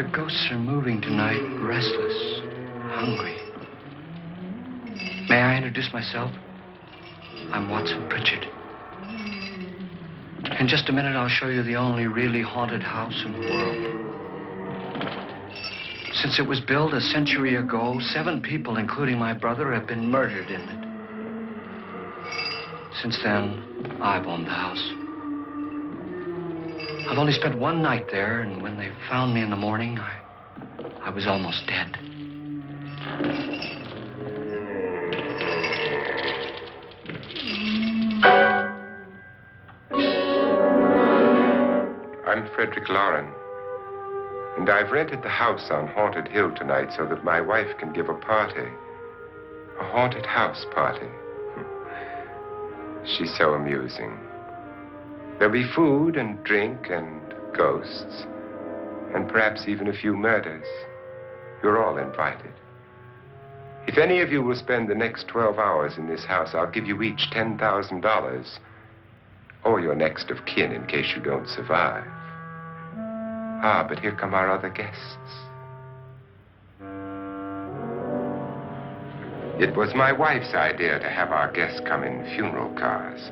The ghosts are moving tonight, restless, hungry. May I introduce myself? I'm Watson Pritchard. In just a minute, I'll show you the only really haunted house in the world. Since it was built a century ago, 7 people, including my brother, have been murdered in it. Since then, I've owned the house. I've only spent one night there, and when they found me in the morning, I was almost dead. I'm Frederick Lauren, and I've rented the house on Haunted Hill tonight so that my wife can give a party. A haunted house party. She's so amusing. There'll be food and drink and ghosts, and perhaps even a few murders. You're all invited. If any of you will spend the next 12 hours in this house, I'll give you each $10,000, or your next of kin in case you don't survive. Ah, but here come our other guests. It was my wife's idea to have our guests come in funeral cars.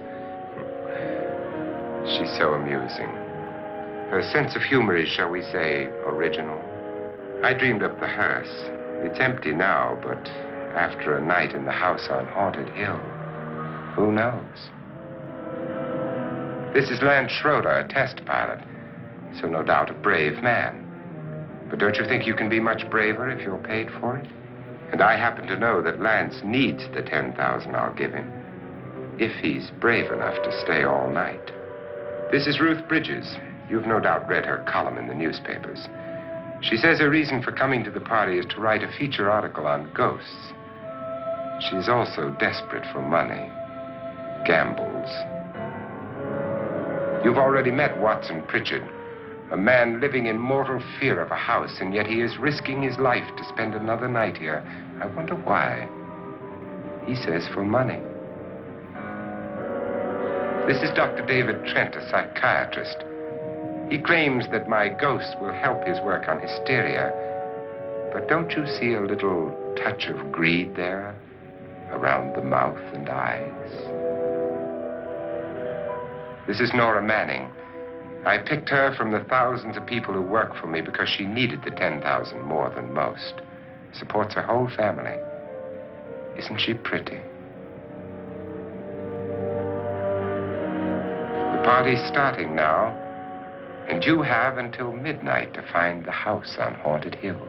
She's so amusing. Her sense of humor is, shall we say, original. I dreamed up the hearse. It's empty now, but after a night in the house on Haunted Hill, who knows? This is Lance Schroeder, a test pilot, so no doubt a brave man. But don't you think you can be much braver if you're paid for it? And I happen to know that Lance needs the $10,000 I'll give him, if he's brave enough to stay all night. This is Ruth Bridges. You've no doubt read her column in the newspapers. She says her reason for coming to the party is to write a feature article on ghosts. She's also desperate for money. Gambles. You've already met Watson Pritchard, a man living in mortal fear of a house, and yet he is risking his life to spend another night here. I wonder why. He says for money. This is Dr. David Trent, a psychiatrist. He claims that my ghost will help his work on hysteria. But don't you see a little touch of greed there around the mouth and eyes? This is Nora Manning. I picked her from the thousands of people who work for me because she needed the $10,000 more than most. Supports her whole family. Isn't she pretty? The party's starting now, and you have until midnight to find the house on Haunted Hill.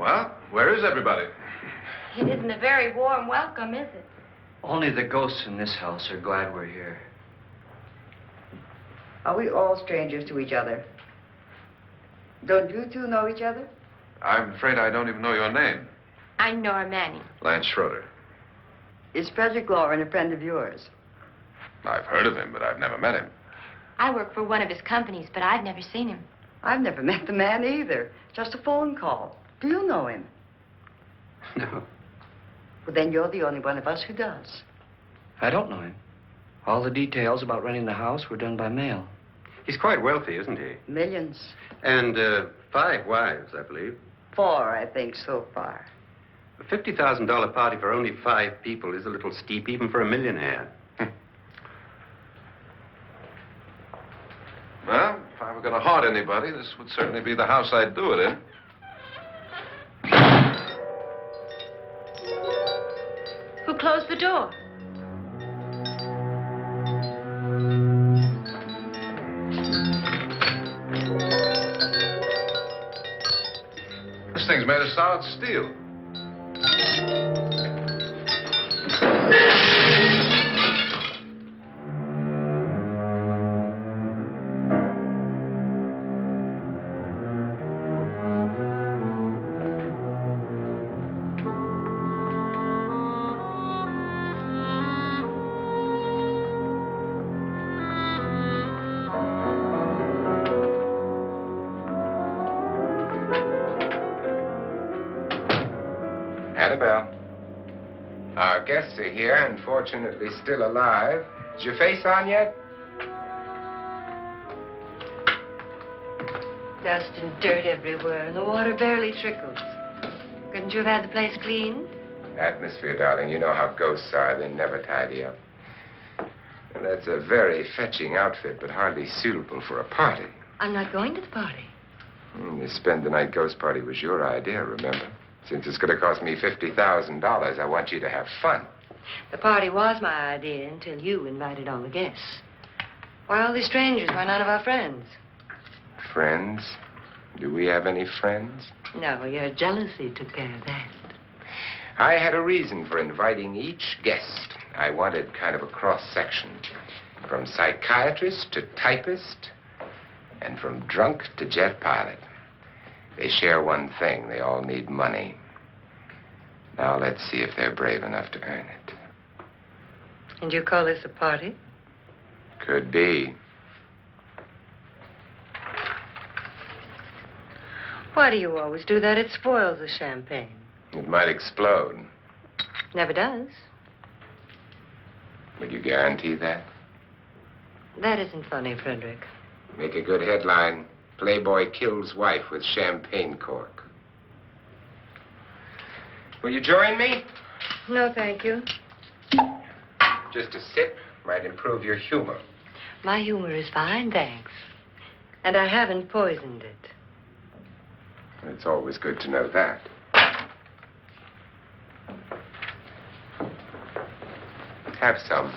Well, where is everybody? It isn't a very warm welcome, is it? Only the ghosts in this house are glad we're here. Are we all strangers to each other? Don't you two know each other? I'm afraid I don't even know your name. I'm Nora Manning. Lance Schroeder. Is Frederick Lauren a friend of yours? I've heard of him, but I've never met him. I work for one of his companies, but I've never seen him. I've never met the man either. Just a phone call. Do you know him? No, Well, then you're the only one of us who does. I don't know him. All the details about renting the house were done by mail. He's quite wealthy, isn't he? Millions. And 5 wives, I believe. 4, I think, so far. A $50,000 party for only 5 people is a little steep, even for a millionaire. Well, if I were going to haunt anybody, this would certainly be the house I'd do it in. Who closed the door? This thing's made of solid steel. Annabelle. Our guests are here, and fortunately still alive. Is your face on yet? Dust and dirt everywhere, and the water barely trickles. Couldn't you have had the place cleaned? Atmosphere, darling. You know how ghosts are. They never tidy up. And that's a very fetching outfit, but hardly suitable for a party. I'm not going to the party. The spend-the-night ghost party was your idea, remember? Since it's going to cost me $50,000, I want you to have fun. The party was my idea until you invited all the guests. Why, all these strangers were none of our friends. Friends? Do we have any friends? No, your jealousy took care of that. I had a reason for inviting each guest. I wanted kind of a cross-section. From psychiatrist to typist, and from drunk to jet pilot. They share one thing. They all need money. Now let's see if they're brave enough to earn it. And you call this a party? Could be. Why do you always do that? It spoils the champagne. It might explode. Never does. Would you guarantee that? That isn't funny, Frederick. Make a good headline. Playboy kills wife with champagne cork. Will you join me? No, thank you. Just a sip might improve your humor. My humor is fine, thanks. And I haven't poisoned it. It's always good to know that. Have some.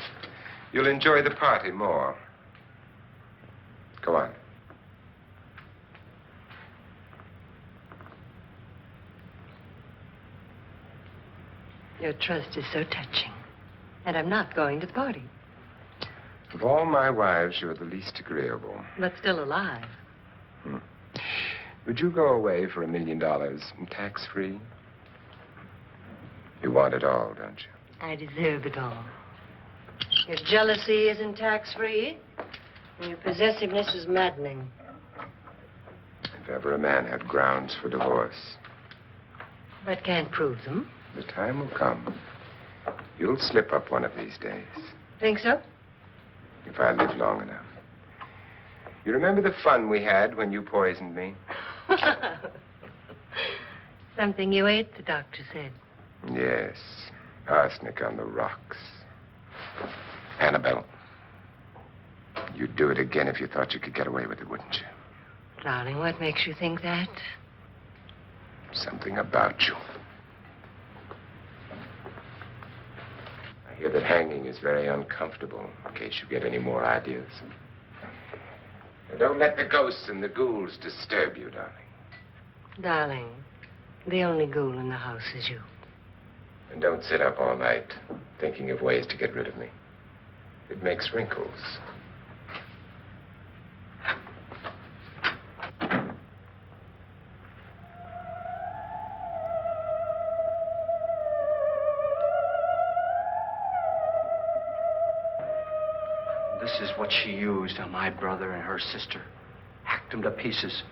You'll enjoy the party more. Go on. Your trust is so touching. And I'm not going to the party. Of all my wives, you're the least agreeable. But still alive. Would you go away for $1 million tax-free? You want it all, don't you? I deserve it all. Your jealousy isn't tax-free, and your possessiveness is maddening. If ever a man had grounds for divorce, But can't prove them. the time will come. You'll slip up one of these days, Think so? if I live long enough. You remember the fun we had when you poisoned me? Something you ate, the doctor said. Yes, arsenic on the rocks. Annabelle, you'd do it again if you thought you could get away with it, wouldn't you? Darling, what makes you think that? Something about you. I hear that hanging is very uncomfortable, in case you get any more ideas. Now, don't let the ghosts and the ghouls disturb you, darling. Darling, The only ghoul in the house is you. And don't sit up all night thinking of ways to get rid of me. It makes wrinkles. This is what she used on my brother and her sister. Hacked them to pieces.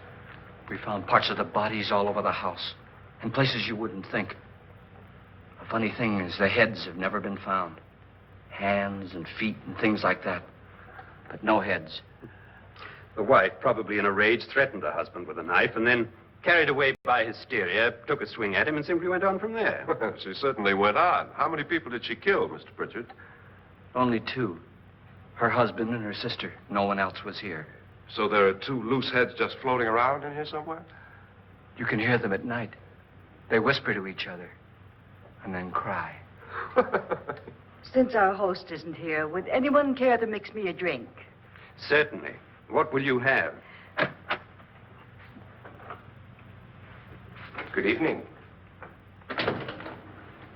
We found parts of the bodies all over the house. In places you wouldn't think. The funny thing is the heads have never been found. Hands and feet and things like that. But no heads. The wife, probably in a rage, threatened her husband with a knife and then, carried away by hysteria, took a swing at him and simply went on from there. She certainly went on. How many people did she kill, Mr. Pritchard? Only two. Her husband and her sister. No one else was here. So there are two loose heads just floating around in here somewhere? You can hear them at night. They whisper to each other and then cry. Since our host isn't here, would anyone care to mix me a drink? Certainly. What will you have? Good evening.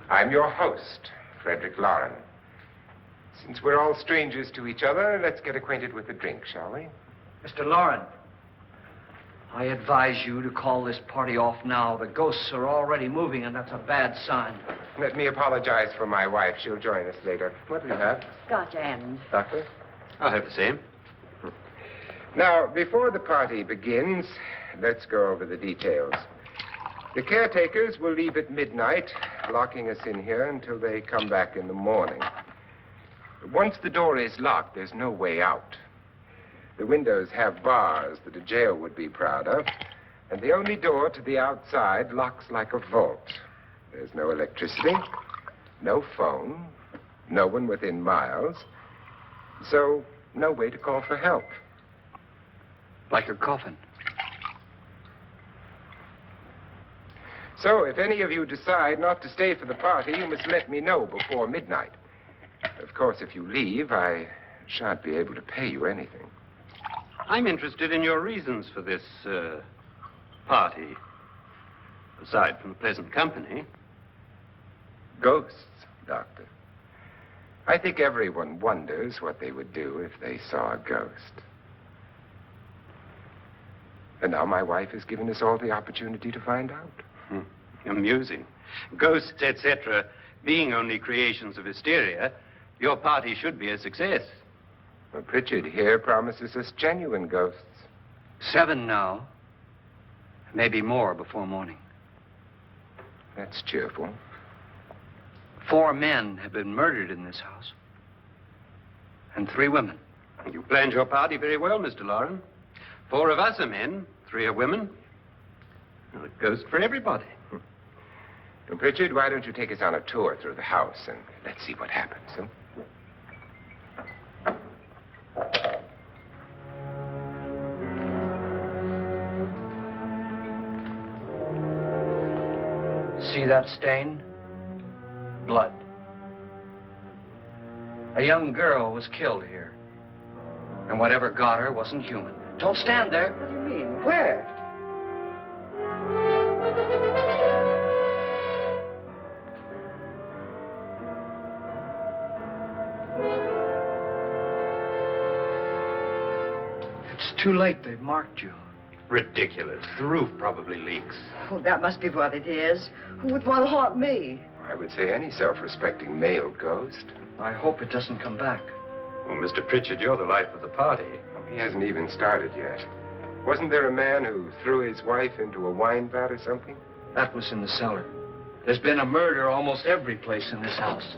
I'm your host, Frederick Lauren. Since we're all strangers to each other, let's get acquainted with a drink, shall we? Mr. Lauren, I advise you to call this party off now. The ghosts are already moving, and that's a bad sign. Let me apologize for my wife. She'll join us later. What do you have, Scotch and. Doctor? I'll have the same. Now, before the party begins, let's go over the details. The caretakers will leave at midnight, locking us in here until they come back in the morning. Once the door is locked, there's no way out. The windows have bars that a jail would be proud of, and the only door to the outside locks like a vault. There's no electricity, no phone, no one within miles, so no way to call for help. Like a coffin. So if any of you decide not to stay for the party, you must let me know before midnight. Of course, if you leave, I shan't be able to pay you anything. I'm interested in your reasons for this, party. Aside from the pleasant company. Ghosts, Doctor. I think everyone wonders what they would do if they saw a ghost. And now my wife has given us all the opportunity to find out. Amusing. Ghosts, etc., being only creations of hysteria, your party should be a success. Well, Pritchard here promises us genuine ghosts. 7 now. Maybe more before morning. That's cheerful. 4 men have been murdered in this house. And 3 women. You planned your party very well, Mr. Lauren. 4 of us are men, 3 are women. Well, a ghost for everybody. Well, Pritchard, why don't you take us on a tour through the house and let's see what happens, huh? See that stain? Blood. A young girl was killed here. And whatever got her wasn't human. Don't stand there. What do you mean? Where? It's too late. They've marked you. Ridiculous. The roof probably leaks. Oh, that must be what it is. Who would want to haunt me? I would say any self-respecting male ghost. I hope it doesn't come back. Well, Mr. Pritchard, you're the life of the party. He hasn't even started yet. Wasn't there a man who threw his wife into a wine vat or something? That was in the cellar. There's been a murder almost every place in this house.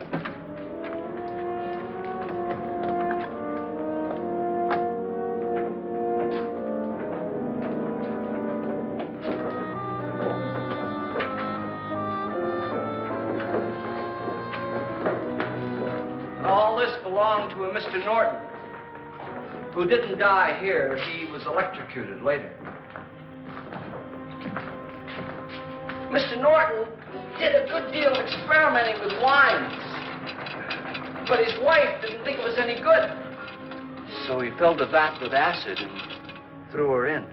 All this belonged to a Mr. Norton, who didn't die here. He was electrocuted later. Mr. Norton did a good deal of experimenting with wines, but his wife didn't think it was any good. So he filled the vat with acid and threw her in.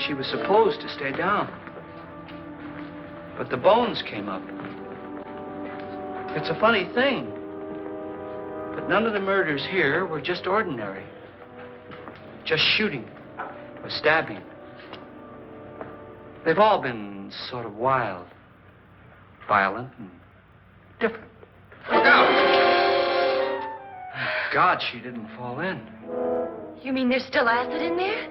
She was supposed to stay down. But the bones came up. It's a funny thing. But none of the murders here were just ordinary. Just shooting or stabbing. They've all been sort of wild, violent, and different. Look out! God, she didn't fall in. You mean there's still acid in there?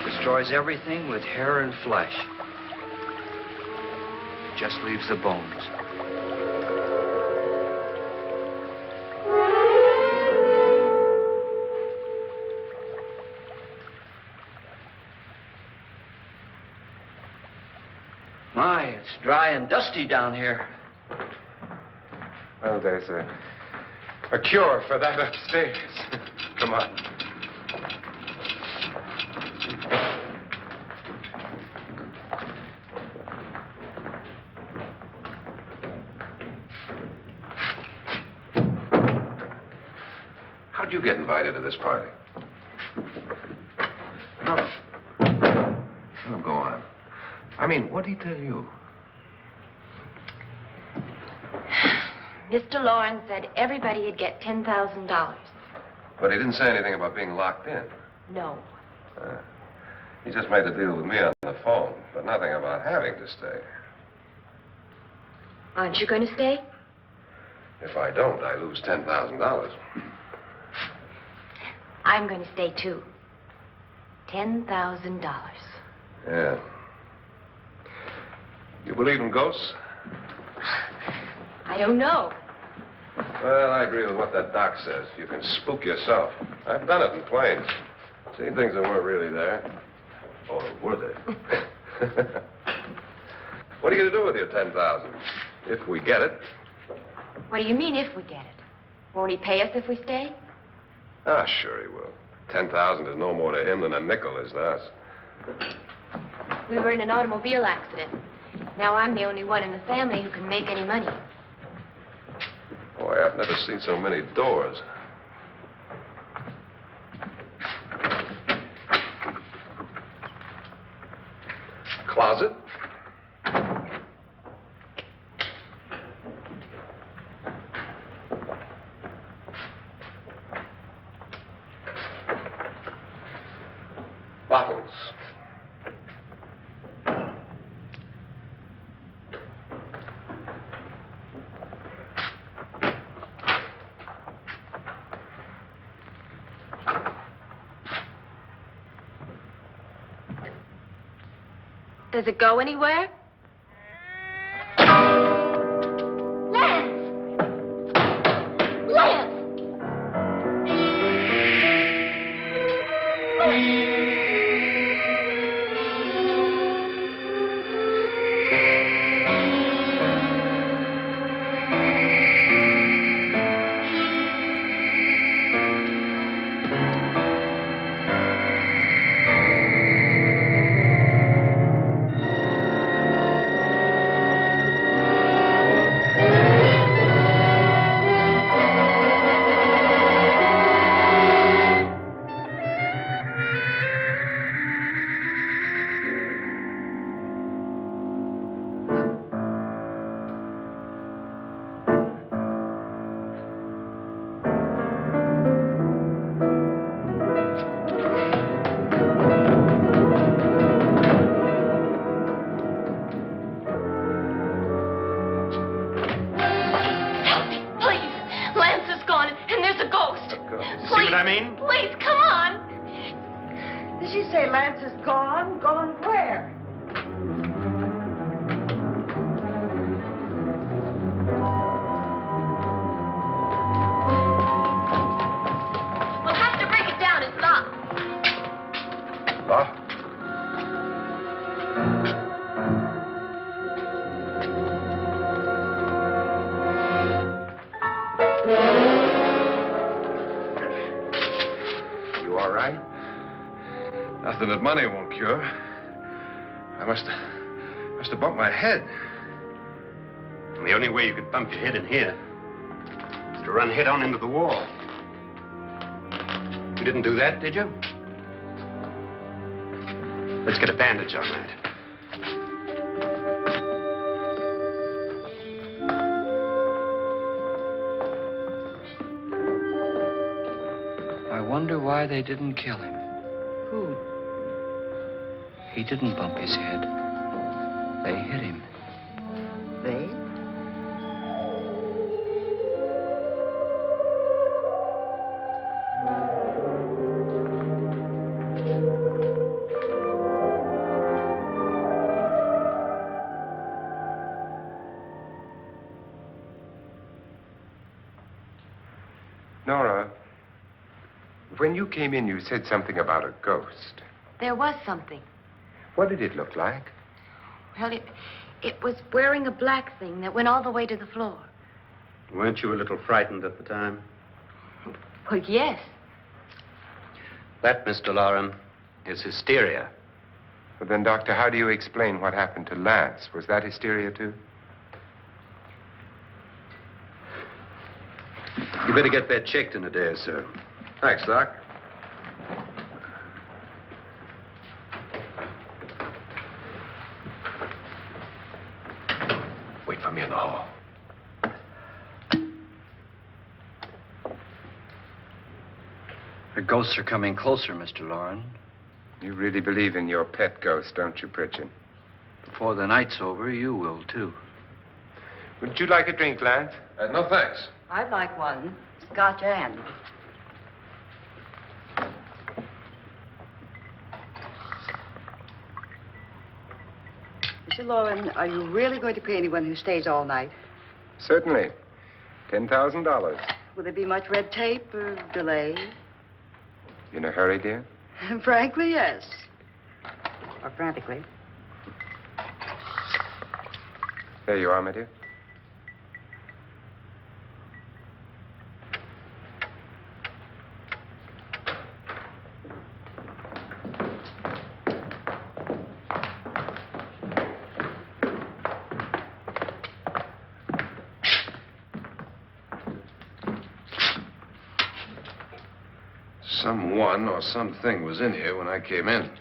Destroys everything with hair and flesh. Just leaves the bones. My, it's dry and dusty down here. Well, there's a cure for that upstairs. Come on. How'd you get invited to this party? No. Oh, go on. I mean, what did he tell you? Mr. Lawrence said everybody'd get $10,000. But he didn't say anything about being locked in. No. He just made the deal with me on the phone, but nothing about having to stay. Aren't you going to stay? If I don't, I lose $10,000. I'm going to stay, too. $10,000. Yeah. You believe in ghosts? I don't know. Well, I agree with what that doc says. You can spook yourself. I've done it in planes. Seen things that weren't really there. Or were they? What are you going to do with your $10,000? If we get it. What do you mean, if we get it? Won't he pay us if we stay? Ah, sure he will. 10,000 is no more to him than a nickel is to us. We were in an automobile accident. Now I'm the only one in the family who can make any money. Boy, I've never seen so many doors. Closet? Bottles. Does it go anywhere? Lance! Lance! Please, come on. Did she say Lance is gone? Gone where? We'll have to break it down. It's locked. Locked? something that money won't cure. I must have bumped my head. And the only way you could bump your head in here is to run head on into the wall. You didn't do that, did you? Let's get a bandage on that. I wonder why they didn't kill him. Who? He didn't bump his head. They hit him. They? Nora, when you came in, you said something about a ghost. There was something. What did it look like? Well, it was wearing a black thing that went all the way to the floor. Weren't you a little frightened at the time? Well, yes. That, Mr. Loren, is hysteria. Well, then, Doctor, how do you explain what happened to Lance? Was that hysteria, too? You better get that checked in a day or so. Thanks, Doc. Wait for me in the hall. The ghosts are coming closer, Mr. Loren. You really believe in your pet ghost, don't you, Pritchard? Before the night's over, you will, too. Would you like a drink, Lance? No, thanks. I'd like one. Scotch and. Mr. Loren, are you really going to pay anyone who stays all night? Certainly. $10,000. Will there be much red tape or delay? You in a hurry, dear? Frankly, yes. Or frantically. There you are, my dear. Someone or something was in here when I came in.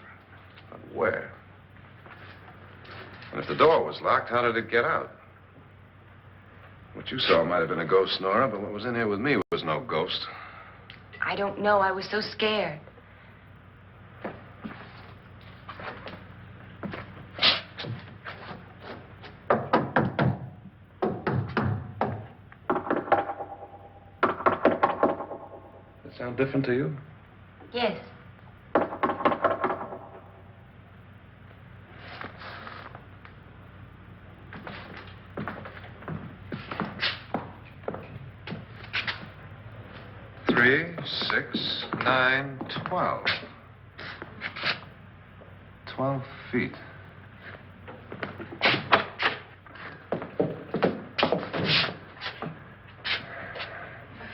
But where? And if the door was locked, how did it get out? What you saw might have been a ghost, Nora, but what was in here with me was no ghost. I don't know. I was so scared. Does it sound different to you? Yes. Three, 6, 9, 12. 12 feet.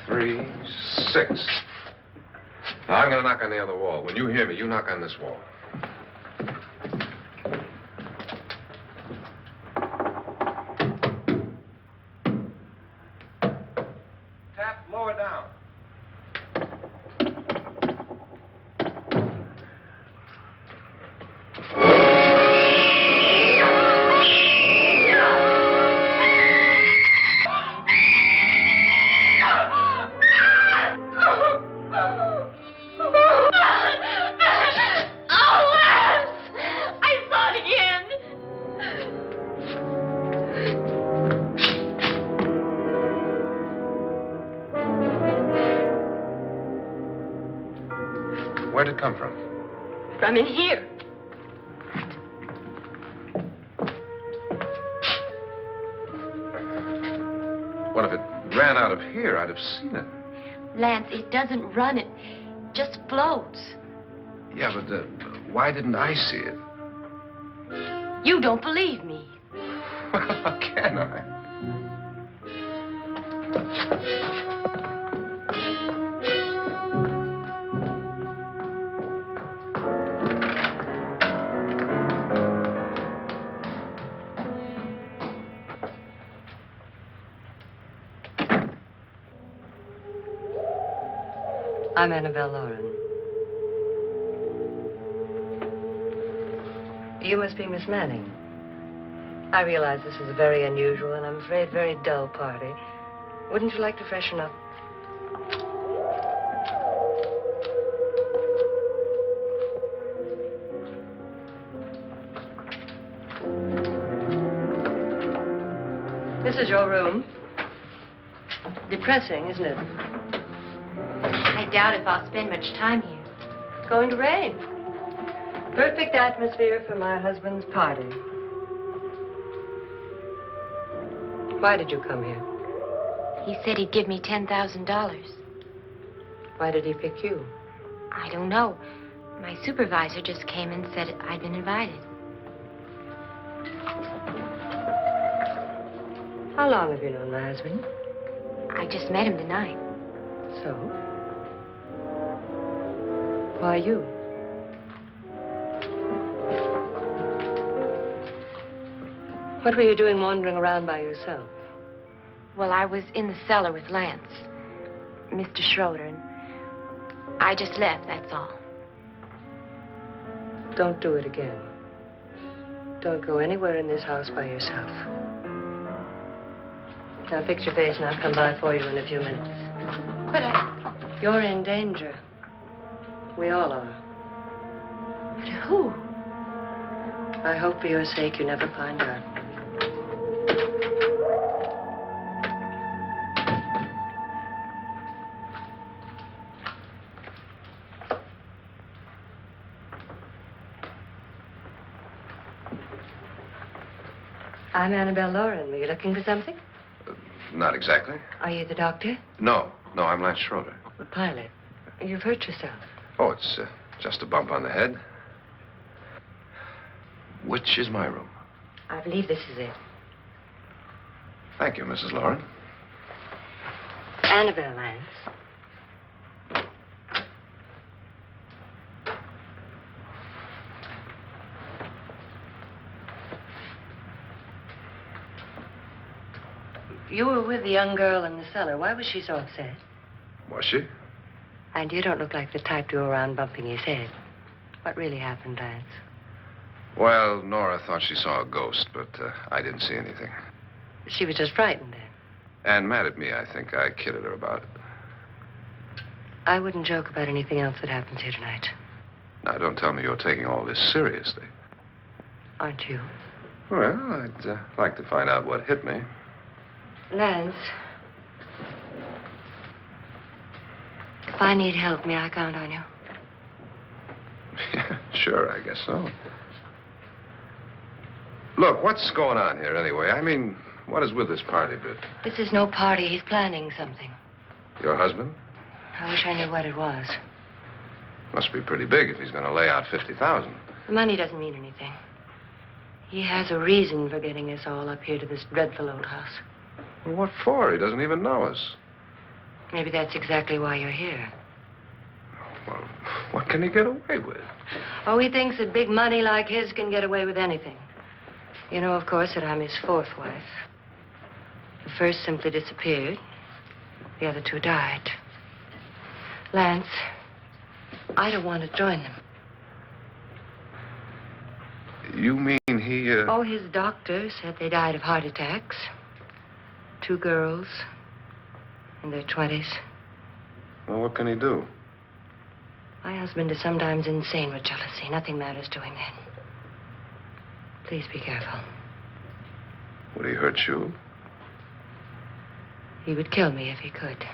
Three, 6. Now, I'm going to knock on the other wall. When you hear me, you knock on this wall. Tap lower down. Where'd it come from? From in here. What if it ran out of here? I'd have seen it. Lance, it doesn't run. It just floats. Yeah, but why didn't I see it? You don't believe me. How can I? I'm Annabelle Lauren. You must be Miss Manning. I realize this is a very unusual and I'm afraid very dull party. Wouldn't you like to freshen up? This is your room. Depressing, isn't it? I doubt if I'll spend much time here. It's going to rain. Perfect atmosphere for my husband's party. Why did you come here? He said he'd give me $10,000. Why did he pick you? I don't know. My supervisor just came and said I'd been invited. How long have you known my husband? I just met him tonight. So? Why you? What were you doing wandering around by yourself? Well, I was in the cellar with Lance, Mr. Schroeder, and I just left, that's all. Don't do it again. Don't go anywhere in this house by yourself. Now fix your face and I'll come by for you in a few minutes. But I... You're in danger. We all are. But who? I hope for your sake you never find out. I'm Annabelle Lauren. Were you looking for something? Not exactly. Are you the doctor? No, I'm Lance Schroeder. The pilot. You've hurt yourself. Oh, it's just a bump on the head. Which is my room? I believe this is it. Thank you, Mrs. Lauren. Annabelle Lance. You were with the young girl in the cellar. Why was she so upset? Was she? And you don't look like the type to go around bumping his head. What really happened, Lance? Well, Nora thought she saw a ghost, but I didn't see anything. She was just frightened then. And mad at me, I think. I kidded her about it. I wouldn't joke about anything else that happens here tonight. Now, don't tell me you're taking all this seriously. Aren't you? Well, I'd like to find out what hit me. Lance. If I need help, may I count on you? Yeah, sure, I guess so. Look, what's going on here anyway? I mean, what is with this party bit? This is no party. He's planning something. Your husband? I wish I knew what it was. Must be pretty big if he's going to lay out 50,000. The money doesn't mean anything. He has a reason for getting us all up here to this dreadful old house. Well, what for? He doesn't even know us. Maybe that's exactly why you're here. Well, what can he get away with? Oh, he thinks that big money like his can get away with anything. You know, of course, that I'm his fourth wife. The first simply disappeared. The other two died. Lance, I don't want to join them. You mean he, Oh, his doctor said they died of heart attacks. 2 girls in their 20s. Well, what can he do? My husband is sometimes insane with jealousy. Nothing matters to him then. Please be careful. Would he hurt you? He would kill me if he could.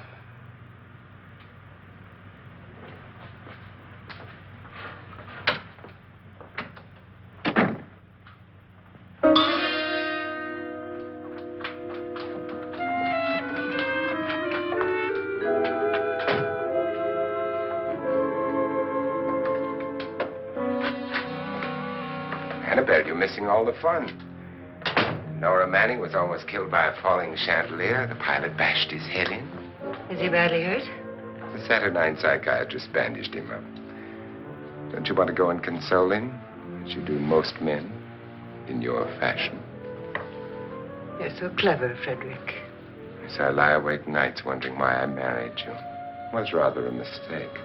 Annabelle, you're missing all the fun. Nora Manning was almost killed by a falling chandelier. The pilot bashed his head in. Is he badly hurt? The Saturnine psychiatrist bandaged him up. Don't you want to go and console him, as you do most men, in your fashion? You're so clever, Frederick. So I lie awake nights wondering why I married you. was rather a mistake.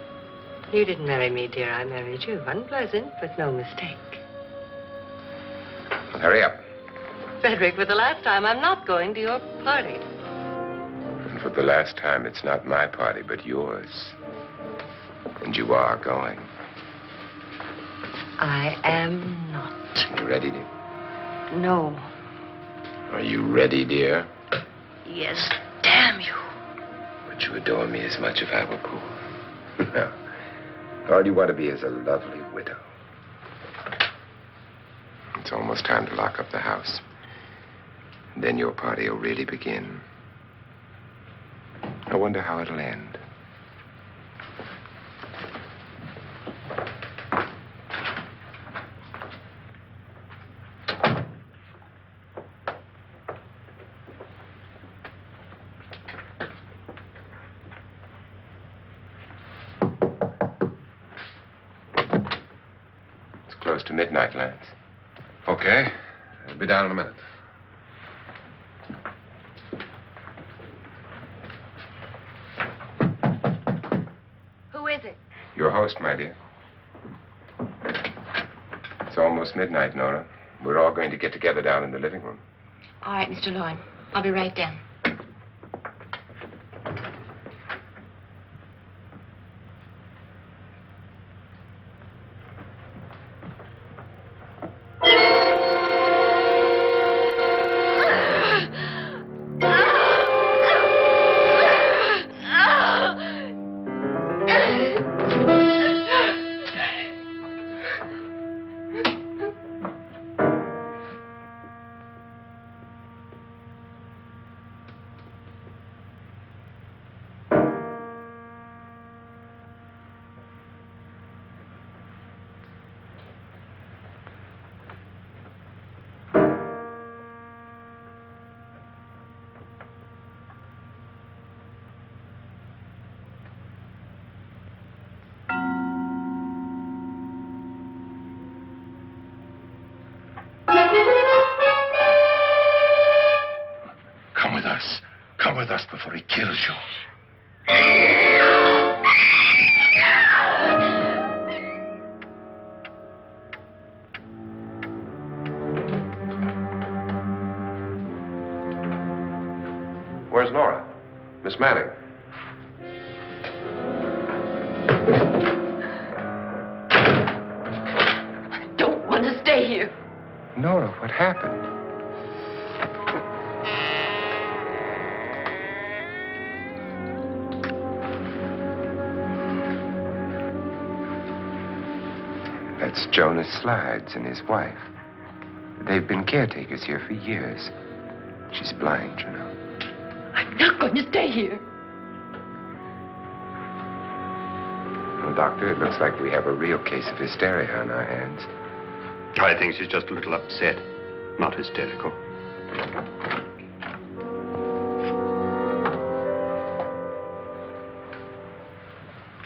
You didn't marry me, dear. I married you. Unpleasant, but no mistake. Well, hurry up. Frederick, for the last time, I'm not going to your party. And for the last time, it's not my party, but yours. And you are going. I am not. You ready, dear? No. Are you ready, dear? Yes, damn you. Would you adore me as much if I were poor? No. All you want to be is a lovely widow. It's almost time to lock up the house. And then your party will really begin. I wonder how it'll end. It's close to midnight, Lance. Okay. I'll be down in a minute. Who is it? Your host, my dear. It's almost midnight, Nora. We're all going to get together down in the living room. All right, Mr. Lloyd. I'll be right down. Come with us before he kills you. Where's Laura? Miss Manning. I don't want to stay here. Nora, what happened? That's Jonas Slides and his wife. They've been caretakers here for years. She's blind, you know. I'm not going to stay here. Well, Doctor, it looks like we have a real case of hysteria on our hands. I think she's just a little upset, not hysterical.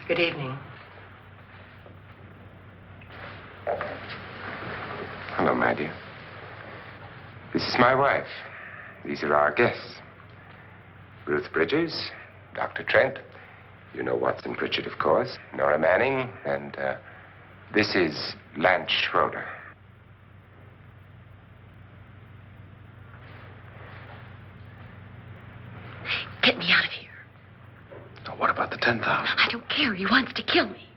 Good evening. Hello, my dear. This is my wife. These are our guests. Ruth Bridges, Dr. Trent. You know Watson Pritchard, of course. Nora Manning, and this is Lance Schroeder. Get me out of here. Now, what about the 10,000? I don't care. He wants to kill me.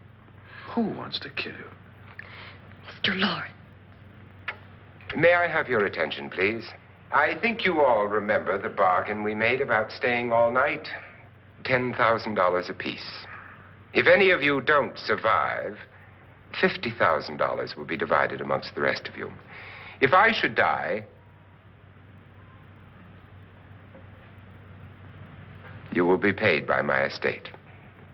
Who wants to kill you? Mr. Lawrence. May I have your attention, please? I think you all remember the bargain we made about staying all night. $10,000 apiece. If any of you don't survive, $50,000 will be divided amongst the rest of you. If I should die, you will be paid by my estate.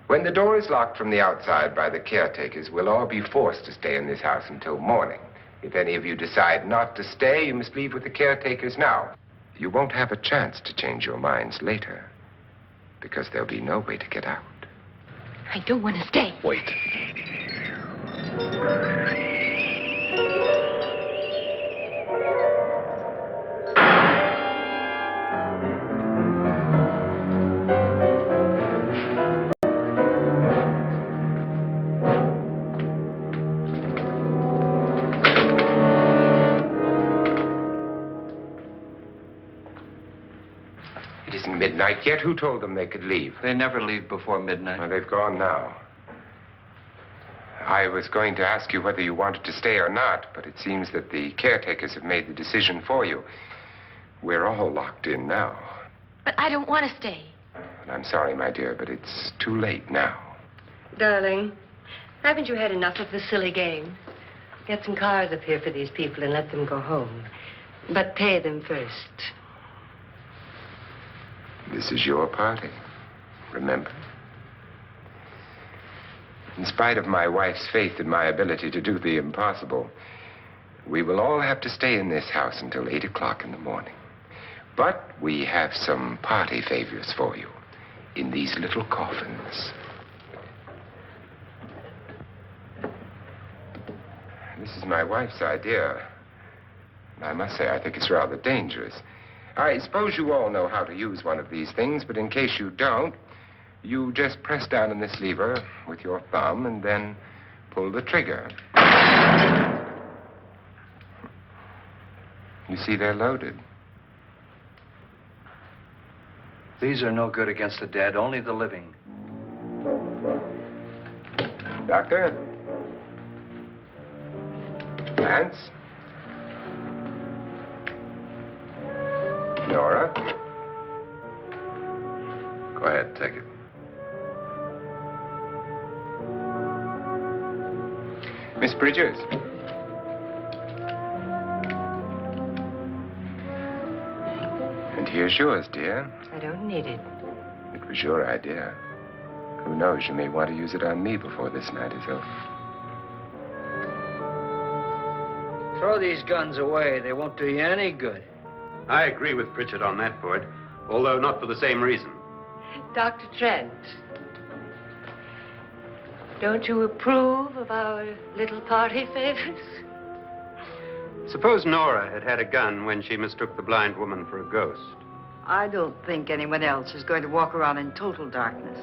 When the door is locked from the outside by the caretakers, we'll all be forced to stay in this house until morning. If any of you decide not to stay, you must leave with the caretakers now. You won't have a chance to change your minds later, because there'll be no way to get out. I don't want to stay. Wait. It isn't midnight yet. Who told them they could leave? They never leave before midnight. Well, they've gone now. I was going to ask you whether you wanted to stay or not, but it seems that the caretakers have made the decision for you. We're all locked in now. But I don't want to stay. And I'm sorry, my dear, but it's too late now. Darling, haven't you had enough of the silly game? Get some cars up here for these people and let them go home. But pay them first. This is your party, remember? In spite of my wife's faith in my ability to do the impossible, we will all have to stay in this house until 8 o'clock in the morning. But we have some party favors for you in these little coffins. This is my wife's idea. And I must say, I think it's rather dangerous. I suppose you all know how to use one of these things, but in case you don't, you just press down on this lever with your thumb and then pull the trigger. You see, they're loaded. These are no good against the dead, only the living. Doctor? Lance? Nora? Go ahead, take it. Miss Bridges? And here's yours, dear. I don't need it. It was your idea. Who knows, you may want to use it on me before this night is over. Throw these guns away. They won't do you any good. I agree with Pritchard on that point, although not for the same reason. Dr. Trent, don't you approve of our little party favors? Suppose Nora had had a gun when she mistook the blind woman for a ghost. I don't think anyone else is going to walk around in total darkness.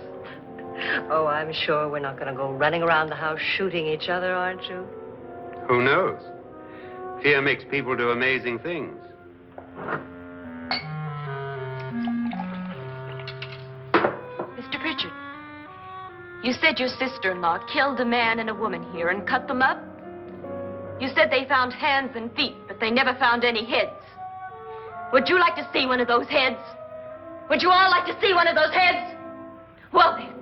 Oh, I'm sure we're not going to go running around the house shooting each other, aren't you? Who knows? Fear makes people do amazing things. Mr. Pritchard, you said your sister-in-law killed a man and a woman here and cut them up? You said they found hands and feet, but they never found any heads. Would you like to see one of those heads? Would you all like to see one of those heads? Well, then,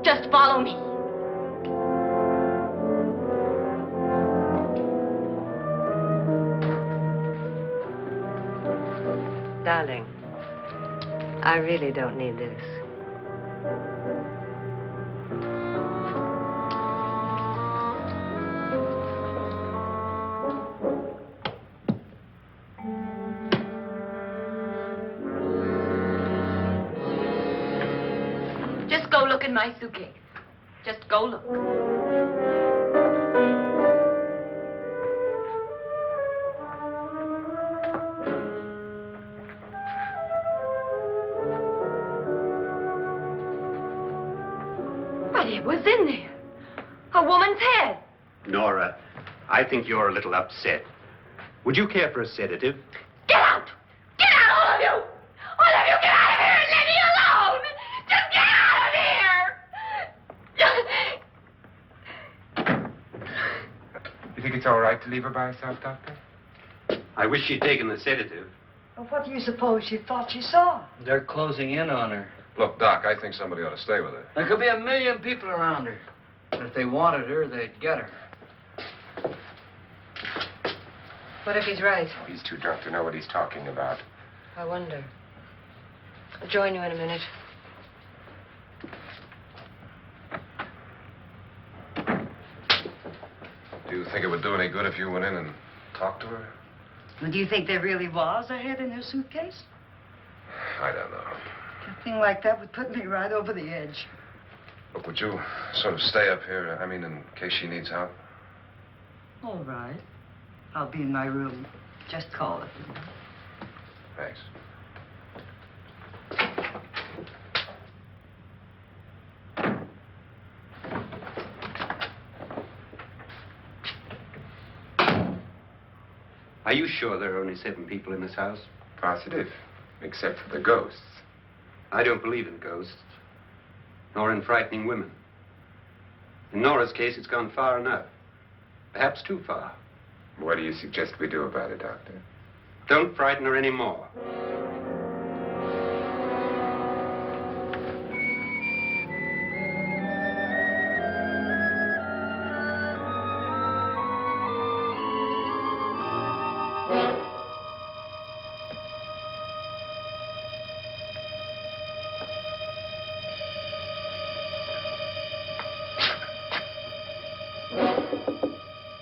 just follow me. Darling, I really don't need this. Just go look in my suitcase. Just go look. But it was in there. A woman's head. Nora, I think you're a little upset. Would you care for a sedative? Get out! Get out, all of you! All of you, get out of here and leave me alone! Just get out of here! You think it's all right to leave her by herself, Doctor? I wish she'd taken the sedative. Well, what do you suppose she thought she saw? They're closing in on her. Look, Doc, I think somebody ought to stay with her. There could be 1 million people around her. But if they wanted her, they'd get her. What if he's right? He's too drunk to know what he's talking about. I wonder. I'll join you in a minute. Do you think it would do any good if you went in and talked to her? Well, do you think there really was a head in her suitcase? I don't know. A thing like that would put me right over the edge. Look, would you sort of stay up here, I mean, in case she needs help? All right. I'll be in my room. Just call it. Thanks. Are you sure there are only 7 people in this house? Positive, except for the ghosts. I don't believe in ghosts, nor in frightening women. In Nora's case, it's gone far enough. Perhaps too far. What do you suggest we do about it, Doctor? Don't frighten her anymore.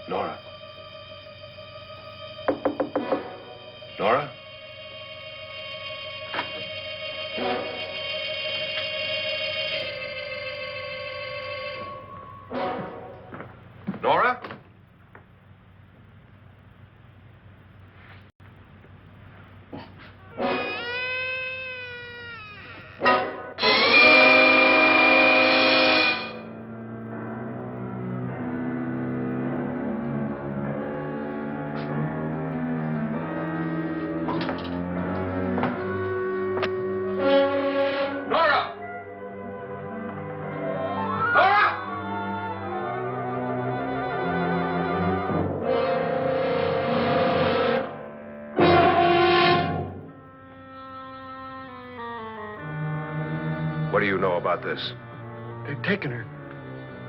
Nora? Nora? Nora? Nora! Nora! What do you know about this? They've taken her.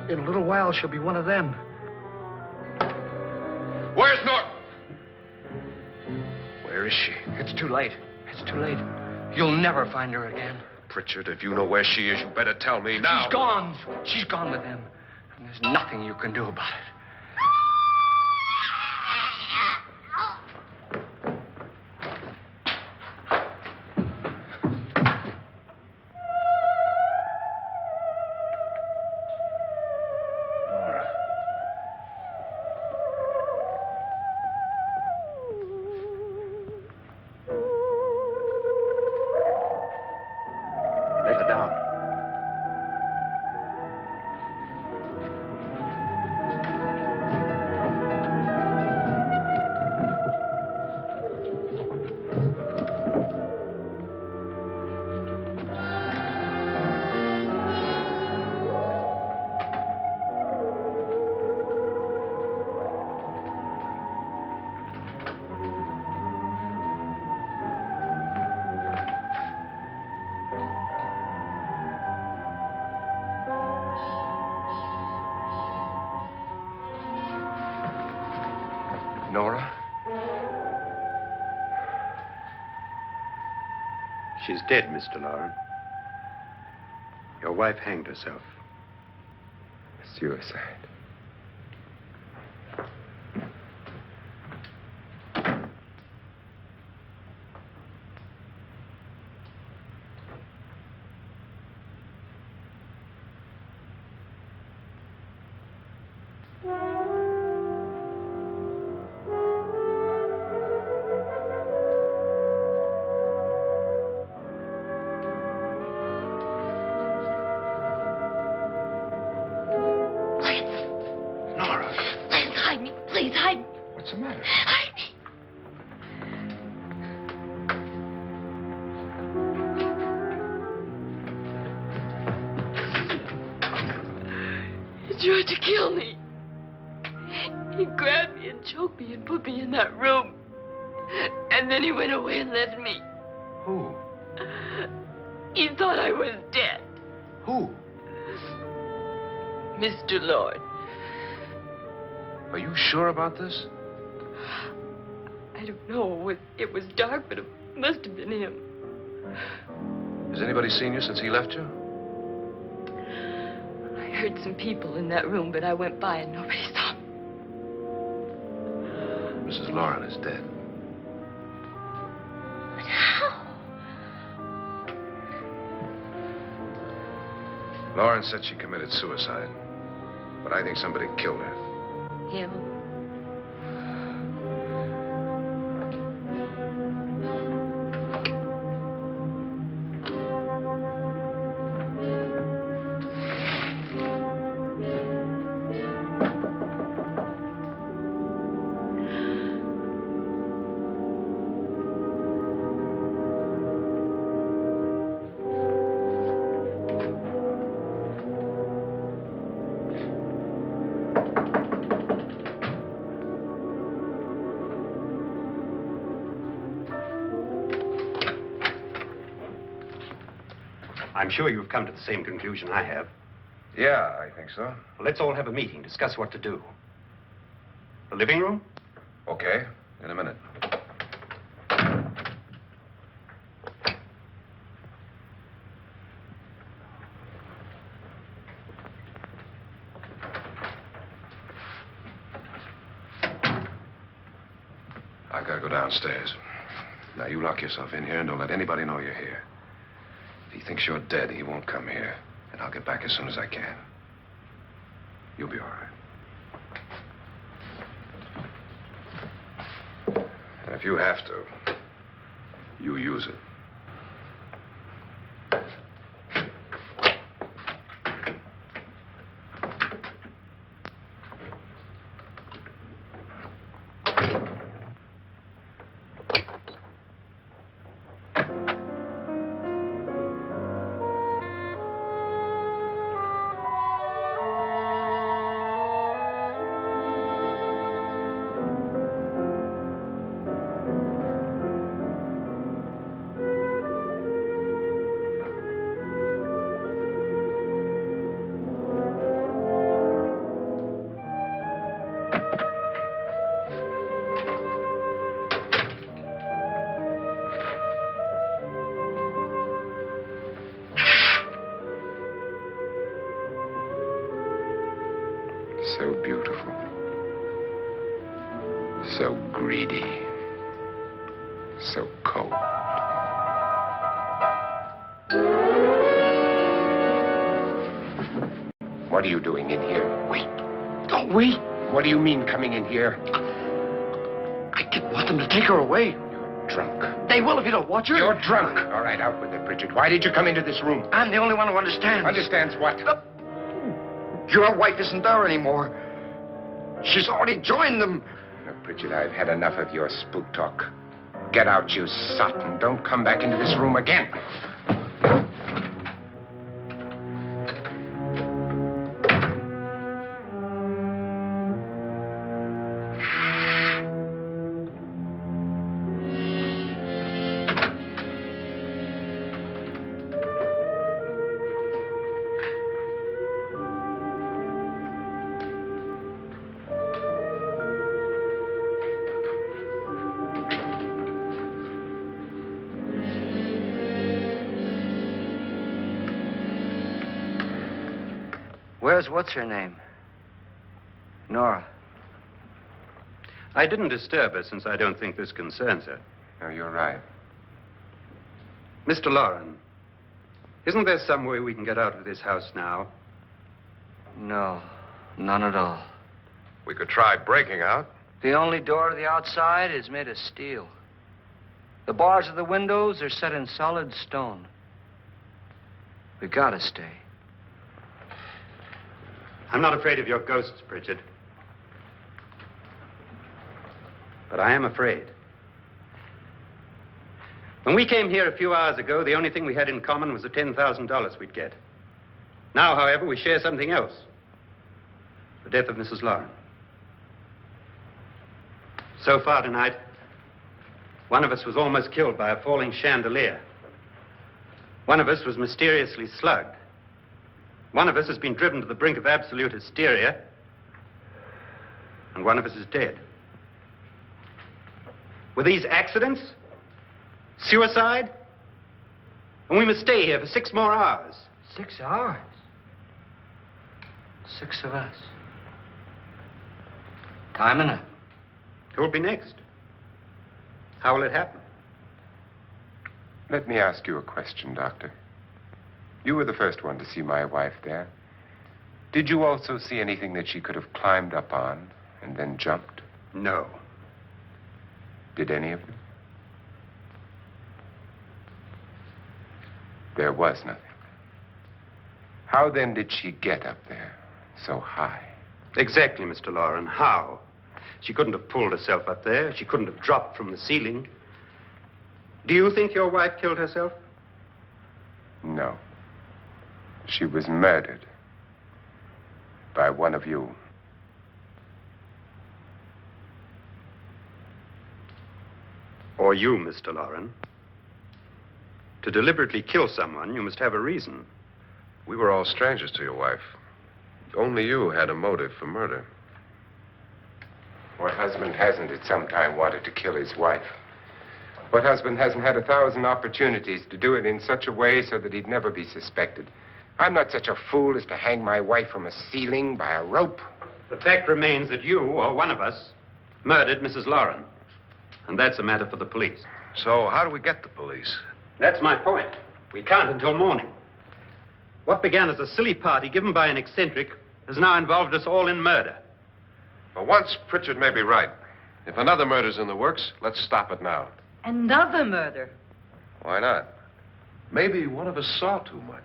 In a little while, she'll be one of them. Where's Nora? Where is she? It's too late. It's too late. You'll never find her again. Pritchard, if you know where she is, you better tell me now. She's gone. She's gone with them. And there's nothing you can do about it. Nora. Lay her down. Nora? She's dead, Mr. Lauren. Your wife hanged herself. Suicide. Nora, Please hide me. Please hide me. what's the matter? Hide me. He tried to kill me. He grabbed me and choked me and put me in that room. And then he went away and left me. Who? He thought I was dead. Who? Mr. Lord. Are you sure about this? I don't know. It was dark, but it must have been him. Has anybody seen you since he left you? I heard some people in that room, but I went by and nobody saw me. Mrs. Lauren is dead. But how? Lauren said she committed suicide, but I think somebody killed her. Him? I'm sure you've come to the same conclusion I have. Yeah, I think so. Well, let's all have a meeting, discuss what to do. The living room? Okay, in a minute. I gotta go downstairs. Now, you lock yourself in here and don't let anybody know you're here. If he thinks you're dead, he won't come here. And I'll get back as soon as I can. You'll be all right. And if you have to, you use it. So beautiful. So greedy. So cold. What are you doing in here? Wait. Don't wait. What do you mean coming in here? I didn't want them to take her away. You're drunk. They will if you don't watch her. You're drunk. All right, out with it, Bridget. Why did you come into this room? I'm the only one who understands. Understands what? Your wife isn't there anymore. She's already joined them. Look, Bridget, I've had enough of your spook talk. Get out, you sot, and don't come back into this room again. Where's what's-her-name? Nora. I didn't disturb her since I don't think this concerns her. No, you're right. Mr. Loren, isn't there some way we can get out of this house now? No, none at all. We could try breaking out. The only door to the outside is made of steel. The bars of the windows are set in solid stone. We gotta stay. I'm not afraid of your ghosts, Bridget. But I am afraid. When we came here a few hours ago, the only thing we had in common was the $10,000 we'd get. Now, however, we share something else. The death of Mrs. Loren. So far tonight, one of us was almost killed by a falling chandelier. One of us was mysteriously slugged. One of us has been driven to the brink of absolute hysteria, and one of us is dead. Were these accidents? Suicide? And we must stay here for 6 more hours. 6 hours? 6 of us. Time enough. Who will be next? How will it happen? Let me ask you a question, Doctor. You were the first one to see my wife there. Did you also see anything that she could have climbed up on and then jumped? No. Did any of you? There was nothing. How then did she get up there so high? Exactly, Mr. Loren. How? She couldn't have pulled herself up there. She couldn't have dropped from the ceiling. Do you think your wife killed herself? No. She was murdered by one of you. Or you, Mr. Loren. To To deliberately kill someone, you must have a reason. We were all strangers to your wife. Only you had a motive for murder. What husband hasn't at some time wanted to kill his wife? What husband hasn't had 1,000 opportunities to do it in such a way so that he'd never be suspected? I'm not such a fool as to hang my wife from a ceiling by a rope. The fact remains that you, or one of us, murdered Mrs. Lauren. And that's a matter for the police. So how do we get the police? That's my point. We can't until morning. What began as a silly party given by an eccentric has now involved us all in murder. For once, Pritchard may be right. If another murder's in the works, let's stop it now. Another murder. Why not? Maybe one of us saw too much.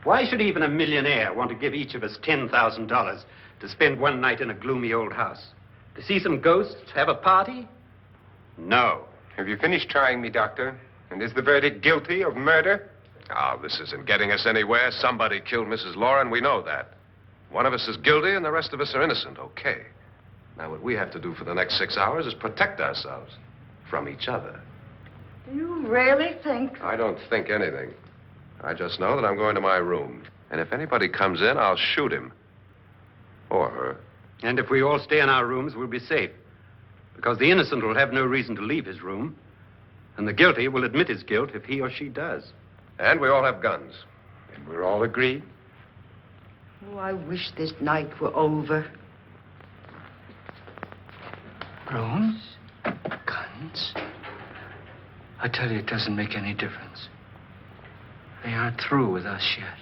Why should even a millionaire want to give each of us $10,000 to spend one night in a gloomy old house? To see some ghosts, have a party? No. Have you finished trying me, Doctor? And is the verdict guilty of murder? Oh, this isn't getting us anywhere. Somebody killed Mrs. Lauren. We know that. One of us is guilty and the rest of us are innocent. Okay. Now, what we have to do for the next 6 hours is protect ourselves from each other. Do you really think? I don't think anything. I just know that I'm going to my room. And if anybody comes in, I'll shoot him. Or her. And if we all stay in our rooms, we'll be safe. Because the innocent will have no reason to leave his room. And the guilty will admit his guilt if he or she does. And we all have guns. And we're all agreed? Oh, I wish this night were over. Rooms? Guns? I tell you, it doesn't make any difference. They aren't through with us yet.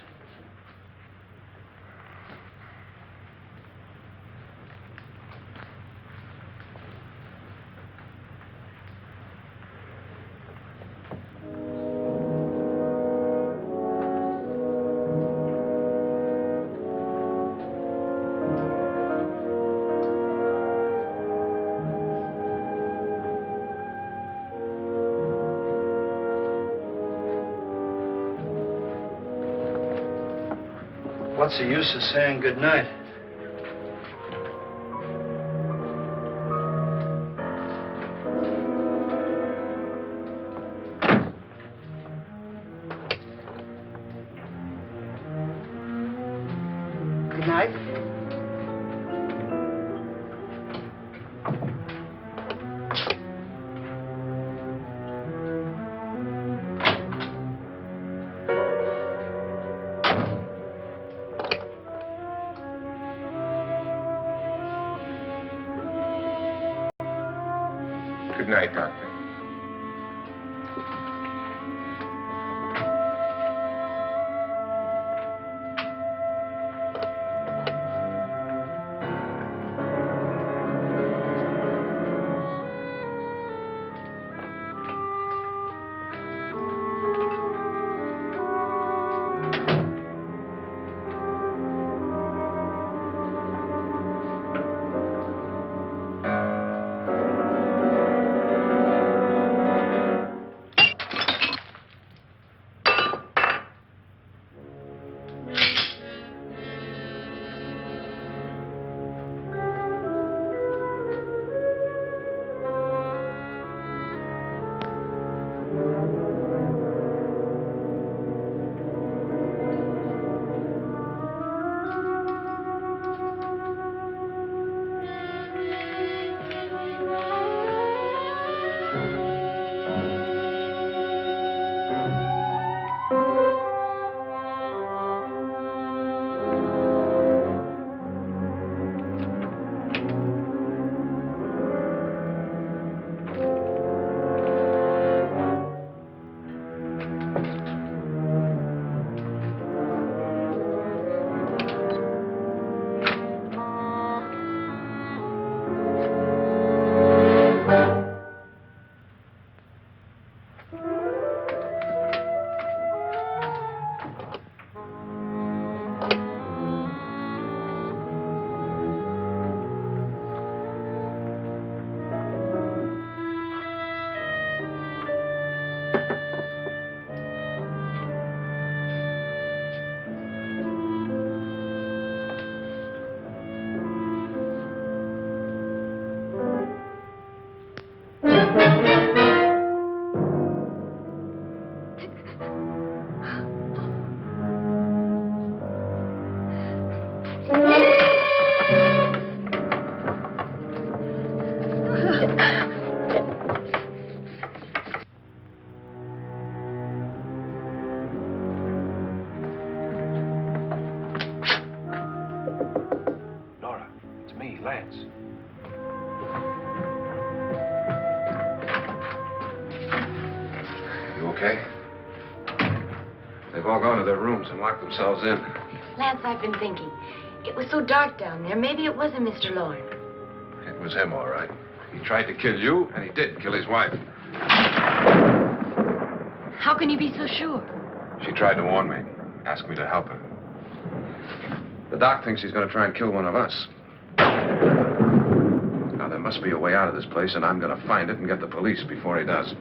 What's the use of saying good night? Good night. Good night, Doctor. Lance. You okay? They've all gone to their rooms and locked themselves in. Lance, I've been thinking. It was so dark down there. Maybe it wasn't Mr. Lorne. It was him, all right. He tried to kill you, and he did kill his wife. How can you be so sure? She tried to warn me, asked me to help her. The doc thinks he's going to try and kill one of us. Now, there must be a way out of this place, and I'm going to find it and get the police before he does.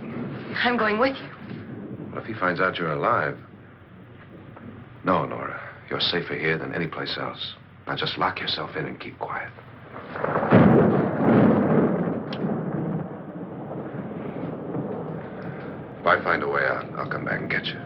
I'm going with you. But if he finds out you're alive... No, Nora. You're safer here than any place else. Now, just lock yourself in and keep quiet. If I find a way out, I'll come back and get you.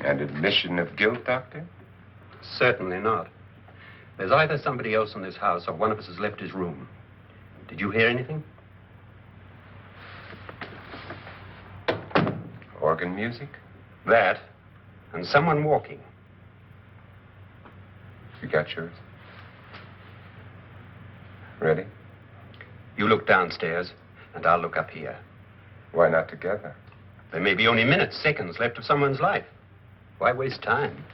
An admission of guilt, Doctor? Certainly not. There's either somebody else in this house or one of us has left his room. Did you hear anything? Organ music? That, and someone walking. You got yours? Ready? You look downstairs, and I'll look up here. Why not together? There may be only minutes, seconds left of someone's life. Why waste time?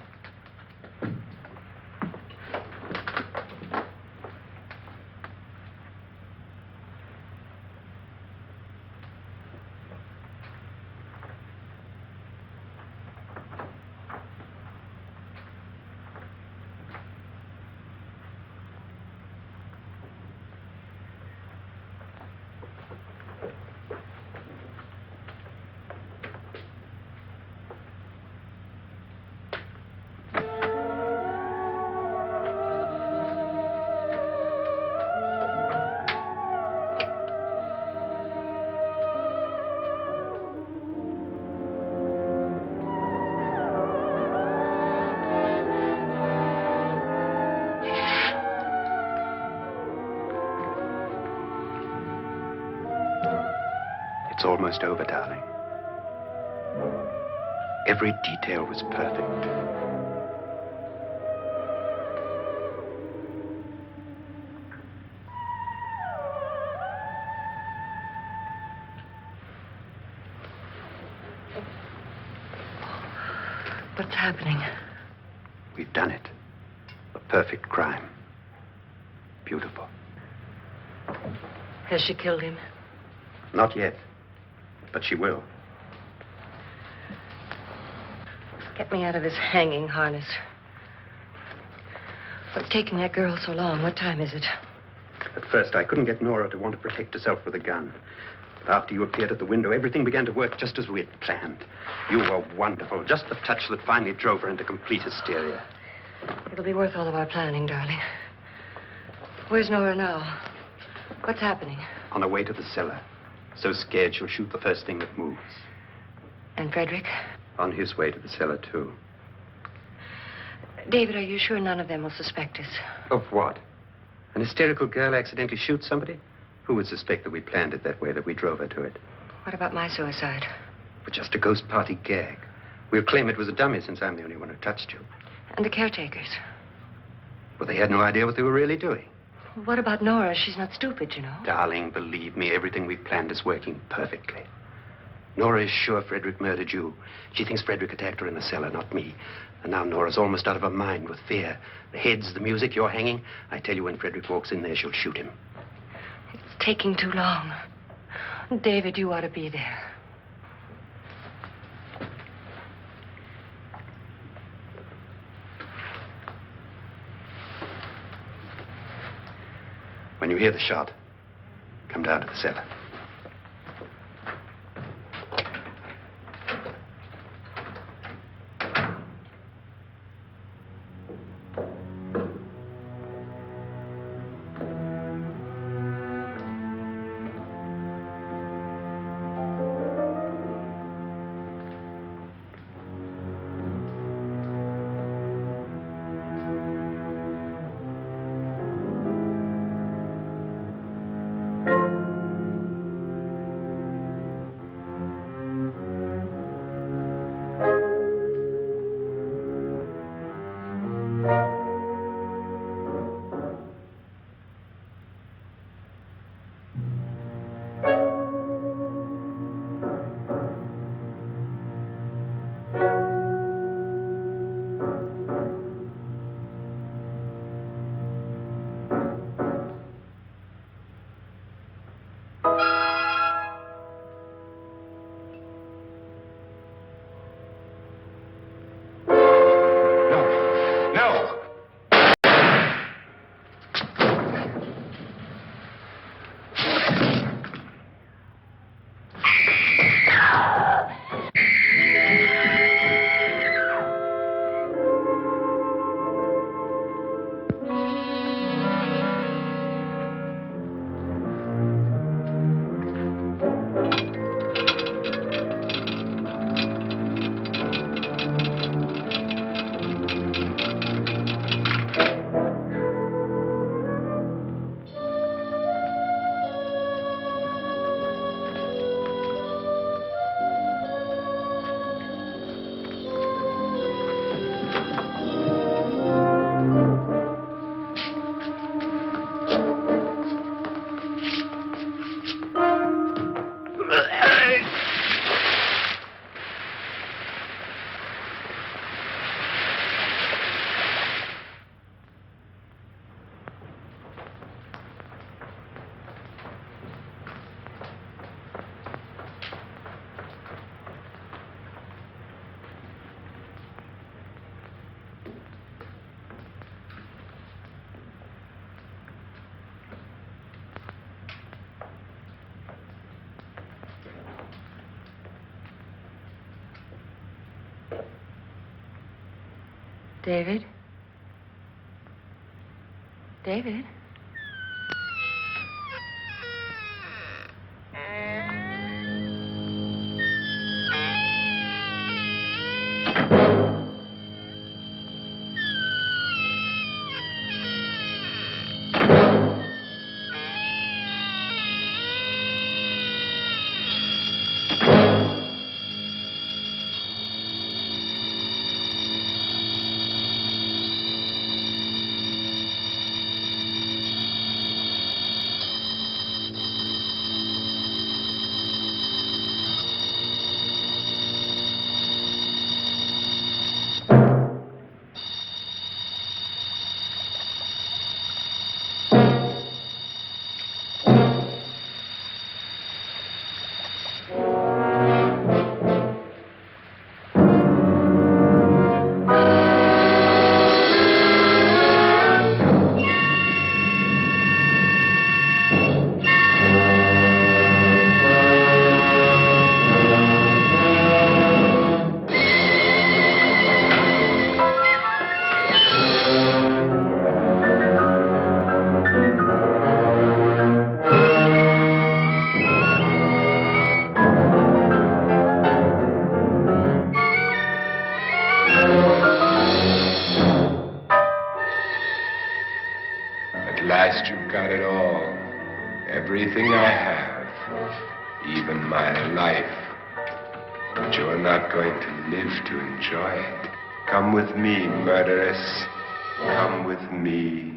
It's almost over, darling. Every detail was perfect. What's happening? We've done it. A perfect crime. Beautiful. Has she killed him? Not yet, but she will. Get me out of this hanging harness. What's taking that girl so long? What time is it? At first, I couldn't get Nora to want to protect herself with a gun. But after you appeared at the window, everything began to work just as we had planned. You were wonderful. Just the touch that finally drove her into complete hysteria. It'll be worth all of our planning, darling. Where's Nora now? What's happening? On her way to the cellar. So scared she'll shoot the first thing that moves. And Frederick? On his way to the cellar, too. David, are you sure none of them will suspect us? Of what? An hysterical girl accidentally shoots somebody? Who would suspect that we planned it that way, that we drove her to it? What about my suicide? But just a ghost party gag. We'll claim it was a dummy since I'm the only one who touched you. And the caretakers? Well, they had no idea what they were really doing. What about Nora? She's not stupid, you know. Darling, believe me, everything we've planned is working perfectly. Nora is sure Frederick murdered you. She thinks Frederick attacked her in the cellar, not me. And now Nora's almost out of her mind with fear. The heads, the music, you're hanging. I tell you, when Frederick walks in there, she'll shoot him. It's taking too long. David, you ought to be there. When you hear the shot, come down to the cellar. David? David? At last you've got it all. Everything I have. Even my life. But you're not going to live to enjoy it. Come with me, murderous. Come with me.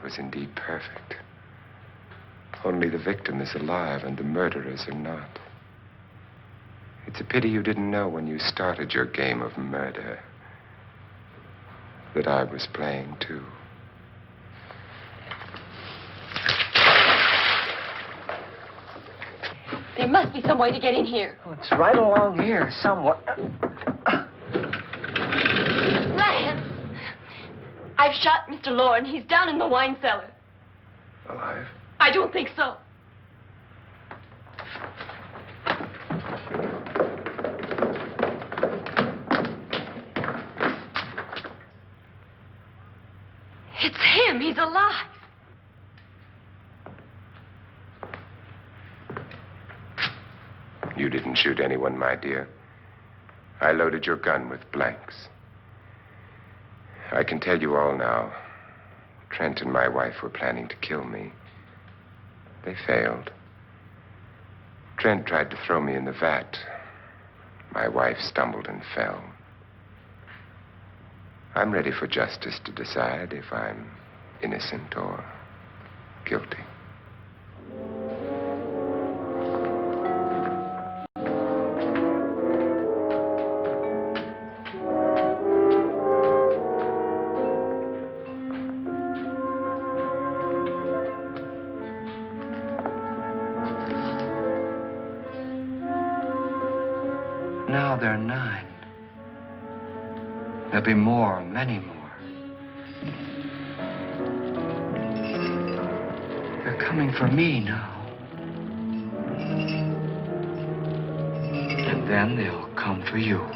Was indeed perfect. Only the victim is alive and the murderers are not. It's a pity you didn't know when you started your game of murder that I was playing too. There must be some way to get in here. Oh, it's right along here, somewhere. Lance! I've shot Mr. Loren. He's down in the wine cellar. Alive? I don't think so. It's him. He's alive. You didn't shoot anyone, my dear. I loaded your gun with blanks. I can tell you all now. Trent and my wife were planning to kill me. They failed. Trent tried to throw me in the vat. My wife stumbled and fell. I'm ready for justice to decide if I'm innocent or guilty. Now they're 9. There'll be more, many more. They're coming for me now. And then they'll come for you.